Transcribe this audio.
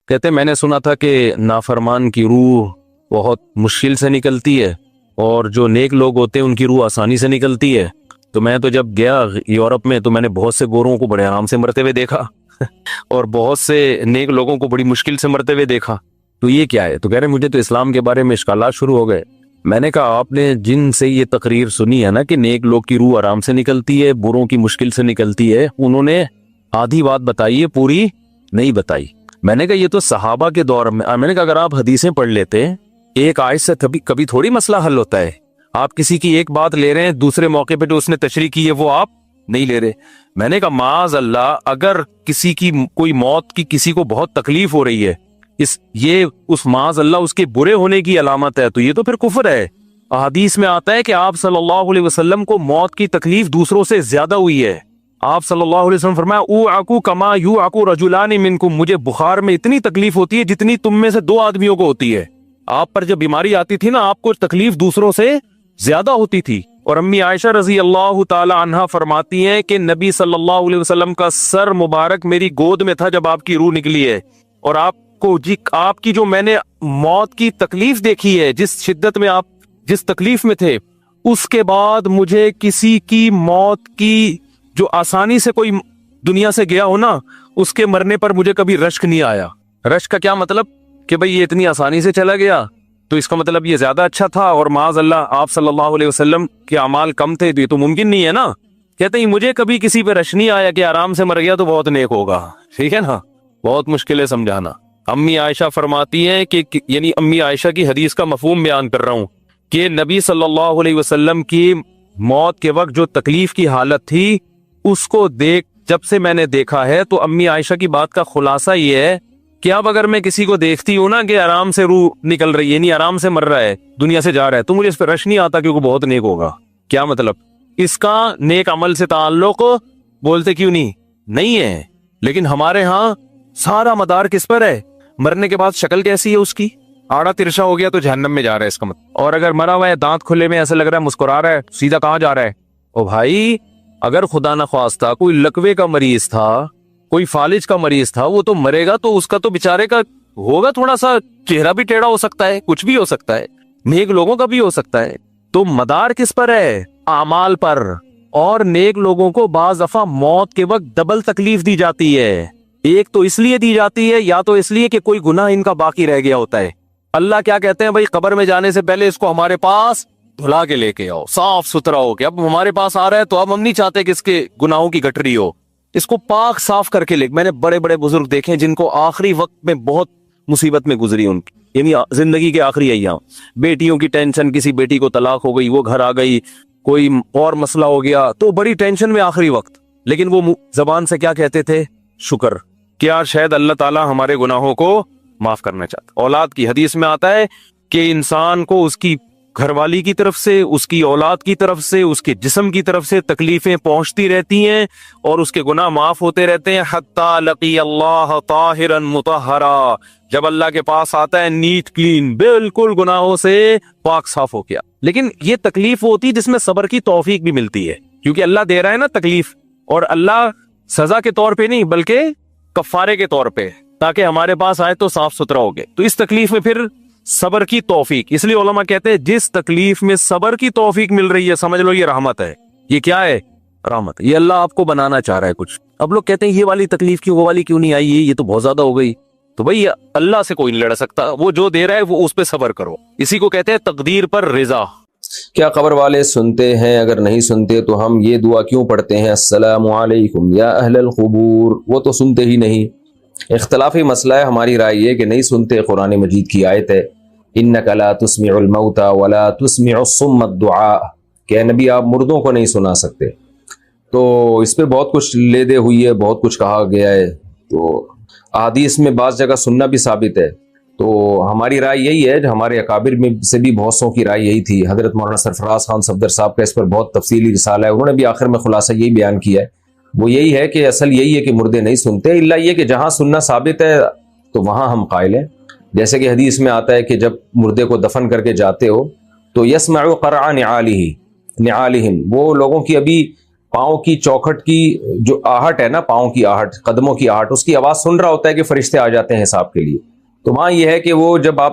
کہتے میں نے سنا تھا کہ نافرمان کی روح بہت مشکل سے نکلتی ہے اور جو نیک لوگ ہوتے ہیں ان کی روح آسانی سے نکلتی ہے. تو میں تو جب گیا یورپ میں تو میں نے بہت سے گوروں کو بڑے آرام سے مرتے ہوئے دیکھا اور بہت سے نیک لوگوں کو بڑی مشکل سے مرتے ہوئے دیکھا. تو یہ کیا ہے؟ تو کہہ رہے مجھے تو اسلام کے بارے میں اشکالات شروع ہو گئے. میں نے کہا آپ نے جن سے یہ تقریر سنی ہے نا کہ نیک لوگ کی روح آرام سے نکلتی ہے، بروں کی مشکل سے نکلتی ہے، انہوں نے آدھی بات بتائی ہے، پوری نہیں بتائی. میں نے کہا یہ تو صحابہ کے دور میں نے کہا اگر آپ حدیثیں پڑھ لیتے ایک آیت سے کبھی تھوڑی مسئلہ حل ہوتا ہے. آپ کسی کی ایک بات لے رہے ہیں، دوسرے موقع پہ جو اس نے تشریح کی ہے وہ آپ نہیں لے رہے. میں نے کہا معاذ اللہ، اگر کسی کی کوئی موت کی کسی کو بہت تکلیف ہو رہی ہے، یہ اس معاذ اللہ اس کے برے ہونے کی علامت ہے، تو یہ تو پھر کفر ہے. احادیث میں آتا ہے کہ آپ صلی اللہ علیہ وسلم کو موت کی تکلیف دوسروں سے زیادہ ہوئی ہے. آپ صلی اللہ علیہ وسلم فرمایا اوعکو کما یوعکو رجلان منکم، مجھے بخار میں اتنی تکلیف ہوتی ہے جتنی تم میں سے 2 آدمیوں کو ہوتی ہے. آپ پر جب بیماری آتی تھی نا، آپ کو تکلیف دوسروں سے زیادہ ہوتی تھی. اور امی عائشہ رضی اللہ تعالی عنہا فرماتی ہیں کہ نبی صلی اللہ علیہ وسلم کا سر مبارک میری گود میں تھا جب آپ کی روح نکلی ہے، اور آپ کی جو میں نے موت کی تکلیف دیکھی ہے، جس شدت میں آپ جس تکلیف میں تھے، اس کے بعد مجھے کسی کی موت کی جو آسانی سے کوئی دنیا سے گیا ہو نا، اس کے مرنے پر مجھے کبھی رشک نہیں آیا. رشک کا کیا مطلب؟ کہ بھئی یہ اتنی آسانی سے چلا گیا تو اس کا مطلب یہ زیادہ اچھا تھا، اور معاذ اللہ آپ صلی اللہ علیہ وسلم کے اعمال کم تھے، تو یہ تو ممکن نہیں ہے نا. کہتے ہیں مجھے کبھی کسی پہ رش نہیں آیا کہ آرام سے مر گیا تو بہت نیک ہوگا. ٹھیک ہے نا، بہت مشکل ہے سمجھانا. امی عائشہ فرماتی ہیں کہ یعنی امی عائشہ کی حدیث کا مفہوم بیان کر رہا ہوں کہ نبی صلی اللہ علیہ وسلم کی موت کے وقت جو تکلیف کی حالت تھی، اس کو جب سے میں نے دیکھا ہے، تو امی عائشہ کی بات کا خلاصہ یہ ہے کہ اب اگر میں کسی کو دیکھتی ہوں نا کہ آرام سے روح نکل رہی ہے، یعنی آرام سے مر رہا ہے، دنیا سے جا رہا ہے، تو مجھے اس پہ رش نہیں آتا کیونکہ بہت نیک ہوگا. کیا مطلب؟ اس کا نیک عمل سے تعلق بولتے کیوں نہیں ہے. لیکن ہمارے ہاں سارا مدار کس پر ہے؟ مرنے کے بعد شکل کیسی ہے اس کی؟ آڑا ترشا ہو گیا تو جہنم میں جا رہا ہے اس کا مطلب. اور اگر مرا ہوا ہے، دانت کھلے میں، ایسے لگ رہا ہے مسکرا رہا ہے، سیدھا کہاں جا رہا ہے؟ او بھائی، اگر خدا نہ خواستہ کوئی لکوے کا مریض تھا، کوئی فالج کا مریض تھا، وہ تو مرے گا تو اس کا تو بیچارے کا ہوگا تھوڑا سا چہرہ بھی ٹیڑھا ہو سکتا ہے، کچھ بھی ہو سکتا ہے، نیک لوگوں کا بھی ہو سکتا ہے. تو مدار کس پر ہے؟ اعمال پر. اور نیک لوگوں کو بعض دفعہ موت کے وقت ڈبل تکلیف دی جاتی ہے. ایک تو اس لیے دی جاتی ہے، یا تو اس لیے کہ کوئی گناہ ان کا باقی رہ گیا ہوتا ہے. اللہ کیا کہتے ہیں؟ بھائی قبر میں جانے سے پہلے اس کو ہمارے پاس دھلا کے لے کے آؤ، صاف ستھرا ہو کے. اب ہمارے پاس آ رہا ہے تو اب ہم نہیں چاہتے کہ اس کے گناہوں کی گٹری ہو، اس کو پاک صاف کر کے لے. میں نے بڑے بڑے بزرگ دیکھے جن کو آخری وقت میں بہت مصیبت میں گزری ان کی، یعنی زندگی کے آخری ایام، بیٹیوں کی ٹینشن، کسی بیٹی کو طلاق ہو گئی، وہ گھر آ گئی، کوئی اور مسئلہ ہو گیا، تو بڑی ٹینشن میں آخری وقت. لیکن وہ زبان سے کیا کہتے تھے؟ شکر. کیا شاید اللہ تعالیٰ ہمارے گناہوں کو معاف کرنا چاہتا. اولاد کی حدیث میں آتا ہے کہ انسان کو اس کی گھر والی کی طرف سے، اس کی اولاد کی طرف سے، اس کے جسم کی طرف سے تکلیفیں پہنچتی رہتی ہیں اور اس کے گناہ معاف ہوتے رہتے ہیں، حتی لقی اللہ طاہرا مطہرا، جب اللہ کے پاس آتا ہے نیٹ کلین، بالکل گناہوں سے پاک صاف ہو گیا. لیکن یہ تکلیف ہوتی جس میں صبر کی توفیق بھی ملتی ہے، کیونکہ اللہ دے رہا ہے نا تکلیف، اور اللہ سزا کے طور پہ نہیں بلکہ کفارے کے طور پہ، تاکہ ہمارے پاس آئے تو صاف ستھرا ہو گئے. تو اس تکلیف میں پھر صبر کی توفیق، اس لیے علماء کہتے ہیں جس تکلیف میں صبر کی توفیق مل رہی ہے سمجھ لو یہ رحمت ہے. یہ کیا ہے؟ رحمت. یہ اللہ آپ کو بنانا چاہ رہا ہے کچھ. اب لوگ کہتے ہیں یہ والی تکلیف کیوں، وہ والی کیوں نہیں آئی، یہ تو بہت زیادہ ہو گئی. تو بھئی اللہ سے کوئی نہیں لڑ سکتا، وہ جو دے رہا ہے وہ اس پہ صبر کرو. اسی کو کہتے ہیں تقدیر پر رضا. کیا قبر والے سنتے ہیں؟ اگر نہیں سنتے تو ہم یہ دعا کیوں پڑھتے ہیں، السلام علیکم یا اہل القبور؟ وہ تو سنتے ہی نہیں. اختلافی مسئلہ ہے. ہماری رائے یہ کہ نہیں سنتے. قرآن مجید کی آیت ہے انک لا تسمع الموتى ولا تسمع الصم الدعاء، کہ نبی آپ مردوں کو نہیں سنا سکتے. تو اس پہ بہت کچھ لے دے ہوئی ہے، بہت کچھ کہا گیا ہے. تو احادیث میں بعض جگہ سننا بھی ثابت ہے. تو ہماری رائے یہی ہے، جو ہمارے اکابر میں سے بھی بہت سو کی رائے یہی تھی. حضرت مولانا سرفراز خان صفدر صاحب کا اس پر بہت تفصیلی رسالہ ہے، انہوں نے بھی آخر میں خلاصہ یہی بیان کیا ہے. وہ یہی ہے کہ اصل یہی ہے کہ مردے نہیں سنتے، الا یہ کہ جہاں سننا ثابت ہے تو وہاں ہم قائل ہیں. جیسے کہ حدیث میں آتا ہے کہ جب مردے کو دفن کر کے جاتے ہو تو یسمع قرع نعالہ، نعالہم، وہ لوگوں کی ابھی پاؤں کی چوکھٹ کی جو آہٹ ہے نا، پاؤں کی آہٹ، قدموں کی آہٹ، اس کی آواز سن رہا ہوتا ہے کہ فرشتے آ جاتے ہیں حساب کے لیے. تو وہاں یہ ہے کہ وہ جب آپ